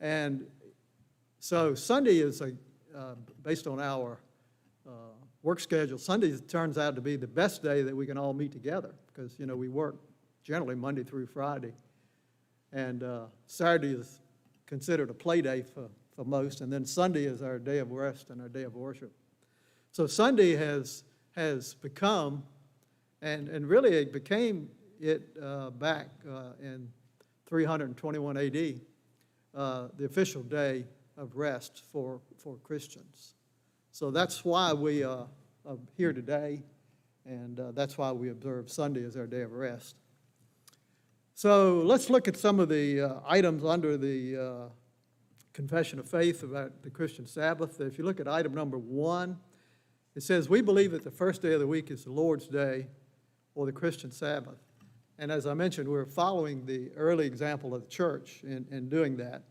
And so Sunday is based on our work schedule. Sunday turns out to be the best day that we can all meet together because, we work generally Monday through Friday. And Saturday is considered a play day for most, and then Sunday is our day of rest and our day of worship. So Sunday has become, and really it became back in 321 AD, the official day of rest for Christians. So that's why we are here today, and that's why we observe Sunday as our day of rest. So let's look at some of the items under the Confession of Faith about the Christian Sabbath. If you look at item number 1, it says, we believe that the first day of the week is the Lord's Day or the Christian Sabbath. And as I mentioned, we're following the early example of the church in doing that.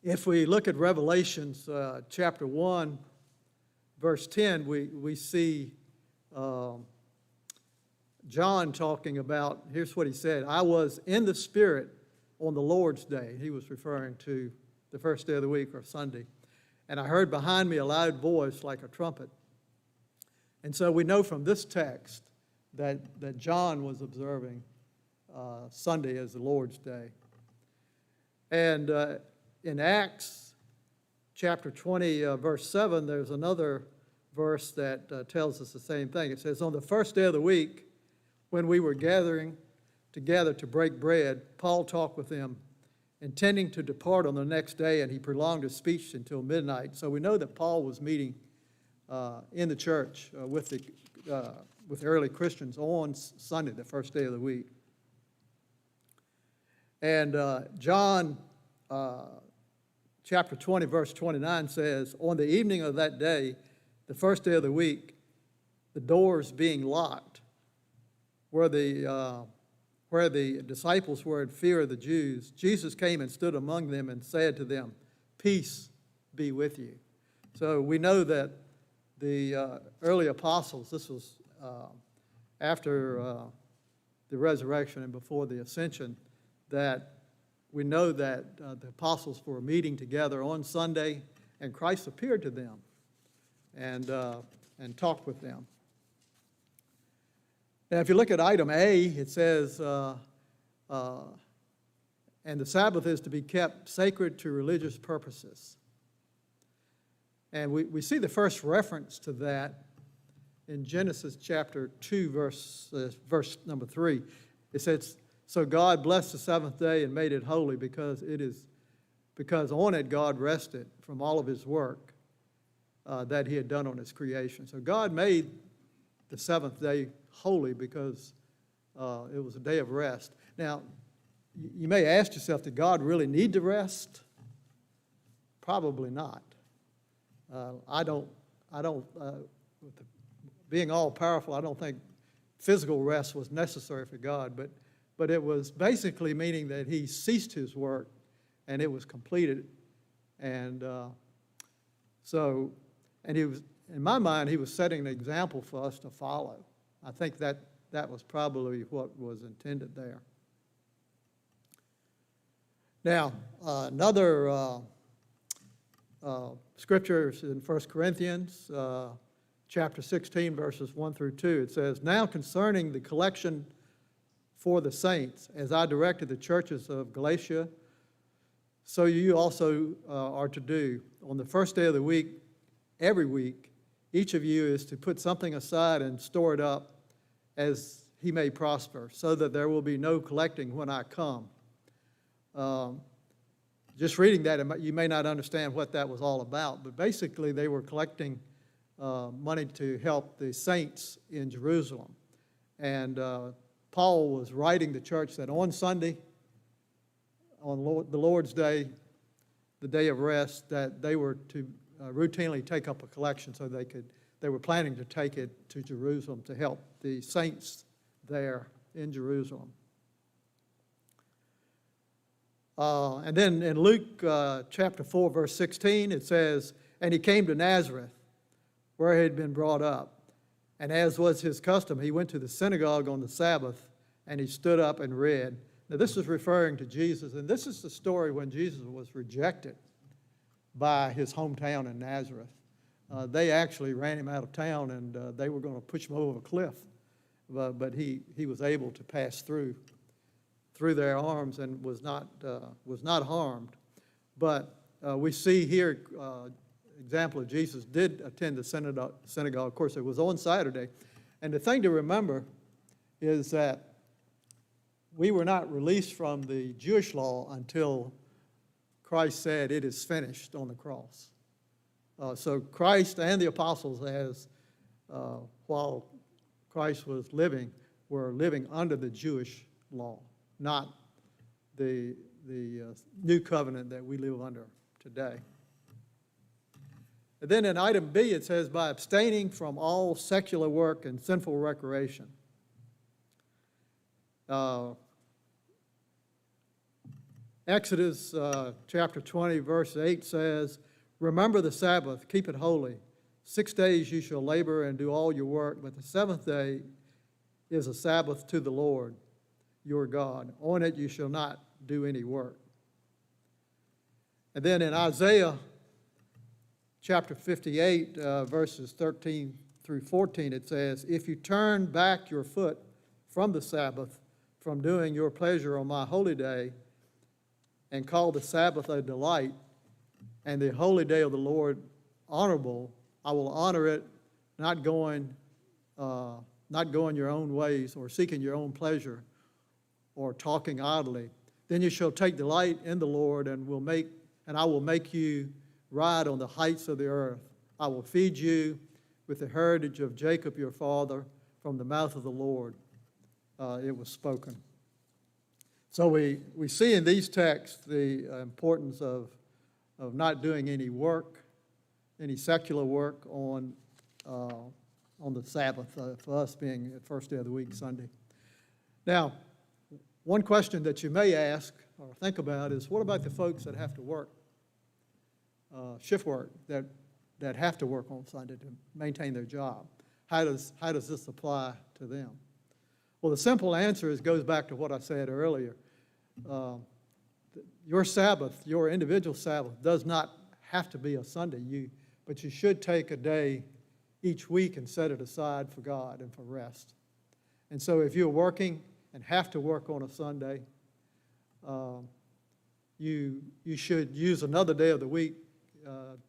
If we look at Revelations chapter 1, verse 10, we see John talking about, here's what he said, I was in the Spirit on the Lord's Day. He was referring to the first day of the week or Sunday. And I heard behind me a loud voice like a trumpet. And so we know from this text that John was observing Sunday as the Lord's Day. And in Acts chapter 20, verse 7, there's another verse that tells us the same thing. It says, on the first day of the week, when we were gathering together to break bread, Paul talked with them, intending to depart on the next day, and he prolonged his speech until midnight. So we know that Paul was meeting in the church with early Christians on Sunday, the first day of the week. And John chapter 20, verse 29 says, on the evening of that day, the first day of the week, the doors being locked, where the disciples were in fear of the Jews, Jesus came and stood among them and said to them, peace be with you. So we know that the early apostles, this was after the resurrection and before the ascension, that we know that the apostles were meeting together on Sunday, and Christ appeared to them and talked with them. Now, if you look at item A, it says, and the Sabbath is to be kept sacred to religious purposes. And we see the first reference to that in Genesis chapter 2, verse number 3. It says, so God blessed the seventh day and made it holy because on it God rested from all of his work that he had done on his creation. So God made the seventh day holy because it was a day of rest. Now, you may ask yourself, did God really need to rest? Probably not. Being all powerful, I don't think physical rest was necessary for God, but it was basically meaning that he ceased his work and it was completed. And he was, in my mind, he was setting an example for us to follow. I think that was probably what was intended there. Now, another scripture is in 1 Corinthians chapter 16, verses 1 through 2. It says, now concerning the collection for the saints, as I directed the churches of Galatia, so you also are to do. On the first day of the week, every week, each of you is to put something aside and store it up as he may prosper, so that there will be no collecting when I come. Just reading that, you may not understand what that was all about, but basically they were collecting money to help the saints in Jerusalem. And Paul was writing the church that on Sunday, on the Lord's Day, the day of rest, that they were to routinely take up a collection so they were planning to take it to Jerusalem to help the saints there in Jerusalem. And then in Luke chapter 4, verse 16, it says, and he came to Nazareth, where he had been brought up. And as was his custom, he went to the synagogue on the Sabbath, and he stood up and read. Now, this is referring to Jesus, and this is the story when Jesus was rejected by his hometown in Nazareth. They actually ran him out of town, and they were going to push him over a cliff. But he was able to pass through their arms and was not harmed. But we see here example of Jesus did attend the synagogue. Of course, it was on Saturday. And the thing to remember is that we were not released from the Jewish law until Christ said, "It is finished," on the cross. So Christ and the apostles, while Christ was living, were living under the Jewish law, not the new covenant that we live under today. And then in item B, it says, by abstaining from all secular work and sinful recreation. Exodus chapter 20, verse 8 says, "Remember the Sabbath, keep it holy. 6 days you shall labor and do all your work, but the seventh day is a Sabbath to the Lord your God. On it you shall not do any work." And then in Isaiah chapter 58, verses 13 through 14, it says, "If you turn back your foot from the Sabbath, from doing your pleasure on my holy day, and call the Sabbath a delight, and the holy day of the Lord honorable, I will honor it, not going your own ways, or seeking your own pleasure, or talking idly. Then you shall take delight in the Lord, and I will make you ride on the heights of the earth. I will feed you with the heritage of Jacob your father, from the mouth of the Lord it was spoken." So we see in these texts the importance of not doing any work, any secular work on the Sabbath, for us being the first day of the week, Sunday. Now, one question that you may ask or think about is, what about the folks that have to work, shift work, that have to work on Sunday to maintain their job? How does this apply to them? Well, the simple answer goes back to what I said earlier. Your Sabbath, your individual Sabbath, does not have to be a Sunday, but you should take a day each week and set it aside for God and for rest. And so if you're working and have to work on a Sunday, you should use another day of the week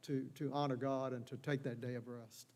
to honor God and to take that day of rest.